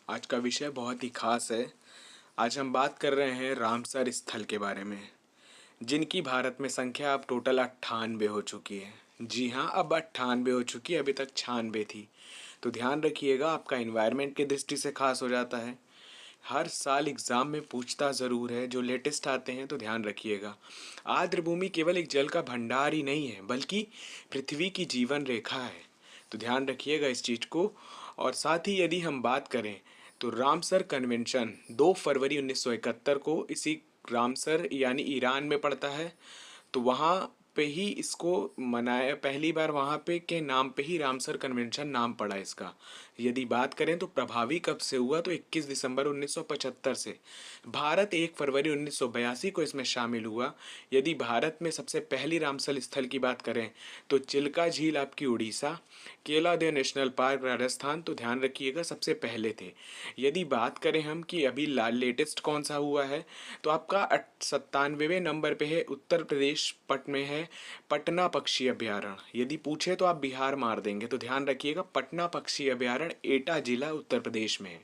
आज का विषय बहुत ही खास है। आज हम बात कर रहे हैं रामसर स्थल के बारे में, जिनकी भारत में संख्या अब टोटल 98 हो चुकी है। जी हाँ, अब 98 हो चुकी है, अभी तक 96 थी। तो ध्यान रखिएगा, आपका इन्वायरमेंट की दृष्टि से खास हो जाता है। हर साल एग्ज़ाम में पूछता ज़रूर है, जो लेटेस्ट आते हैं तो ध्यान रखिएगा। आर्द्र भूमि केवल एक जल का भंडार ही नहीं है, बल्कि पृथ्वी की जीवन रेखा है। तो ध्यान रखिएगा इस चीज़ को। और साथ ही यदि हम बात करें तो रामसर कन्वेंशन 2 फरवरी 1971 को इसी रामसर यानी ईरान में पड़ता है। तो वहाँ पे ही इसको मनाया, पहली बार वहाँ पे के नाम पे ही रामसर कन्वेंशन नाम पड़ा इसका। यदि बात करें तो प्रभावी कब से हुआ, तो 21 दिसंबर 1975 से। भारत 1 फरवरी 1982 को इसमें शामिल हुआ। यदि भारत में सबसे पहली रामसर स्थल की बात करें तो चिल्का झील आपकी उड़ीसा, केलादेव नेशनल पार्क राजस्थान, तो ध्यान रखिएगा सबसे पहले थे। यदि बात करें हम कि अभी लेटेस्ट कौन सा हुआ है, तो आपका 97वें नंबर पे है, उत्तर प्रदेश पट में है, पटना पक्षी अभयारण्य। यदि पूछे तो आप बिहार मार देंगे, तो ध्यान रखिएगा पटना पक्षी अभयारण्य एटा जिला उत्तर प्रदेश में है।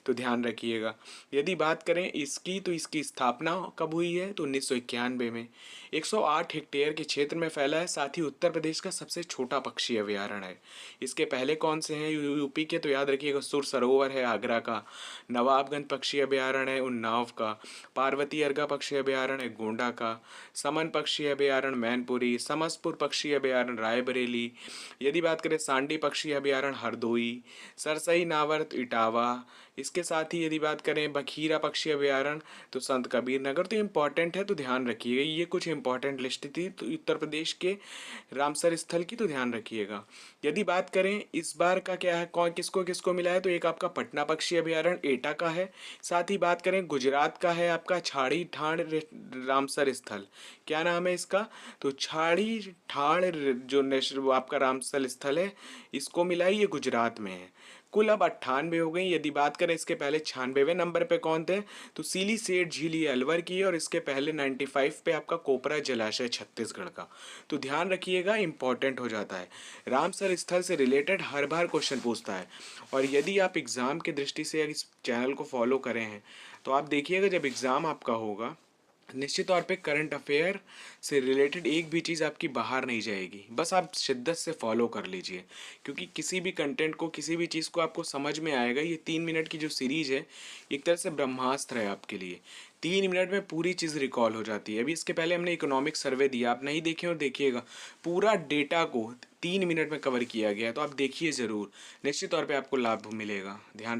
तो ध्यान रखिएगा। यदि बात करें इसकी, तो इसकी स्थापना कब हुई है, तो 1991 में। 108 हेक्टेयर के क्षेत्र में फैला है, साथ ही उत्तर प्रदेश का सबसे छोटा पक्षी अभयारण्य है। इसके पहले कौन से हैं यूपी के, तो याद रखिएगा सुर सरोवर है आगरा का, नवाबगंज पक्षी अभयारण्य है उन्नाव का, पार्वती अर्गा पक्षी अभयारण्य है गोंडा का, समन पक्षी अभयारण्य मैनपुरी, समसपुर पक्षी अभयारण्य रायबरेली। यदि बात करें सांडी पक्षी अभयारण्य हरदोई, सरसई नावर्त इटावा। इसके साथ ही यदि बात करें बखीरा पक्षी अभयारण्य तो संत कबीर नगर। तो इम्पॉर्टेंट है, तो ध्यान रखिएगा। ये कुछ इंपॉर्टेंट लिस्ट थी तो उत्तर प्रदेश के रामसर स्थल की, तो ध्यान रखिएगा। यदि बात करें इस बार का क्या है, कौन किसको किसको मिला है, तो एक आपका पटना पक्षी अभयारण्य एटा का है। साथ ही बात करें गुजरात का है आपका छाड़ी ठाण रामसर स्थल। क्या नाम है इसका, तो छाड़ी ठाण जो नेशनल आपका रामसर स्थल है, इसको मिला है, ये गुजरात में है। कुल अब 98 हो गई। यदि बात करें इसके पहले 96वें नंबर पे कौन थे, तो सीली सेठ झील ये अलवर की है, और इसके पहले 95 पे आपका कोपरा जलाशय छत्तीसगढ़ का। तो ध्यान रखिएगा, इंपॉर्टेंट हो जाता है। रामसर स्थल से रिलेटेड हर बार क्वेश्चन पूछता है। और यदि आप एग्ज़ाम की दृष्टि से इस चैनल को फॉलो करें हैं, तो आप देखिएगा जब एग्ज़ाम आपका होगा, निश्चित तौर पे करंट अफेयर से रिलेटेड एक भी चीज़ आपकी बाहर नहीं जाएगी। बस आप शिद्दत से फॉलो कर लीजिए, क्योंकि किसी भी कंटेंट को, किसी भी चीज़ को आपको समझ में आएगा। ये 3 मिनट की जो सीरीज़ है, एक तरह से ब्रह्मास्त्र है आपके लिए। 3 मिनट में पूरी चीज़ रिकॉल हो जाती है। अभी इसके पहले हमने इकोनॉमिक सर्वे दिया, आप नहीं देखें और देखिएगा, पूरा डेटा को 3 मिनट में कवर किया गया है। तो आप देखिए ज़रूर, निश्चित तौर पर आपको लाभ मिलेगा। ध्यान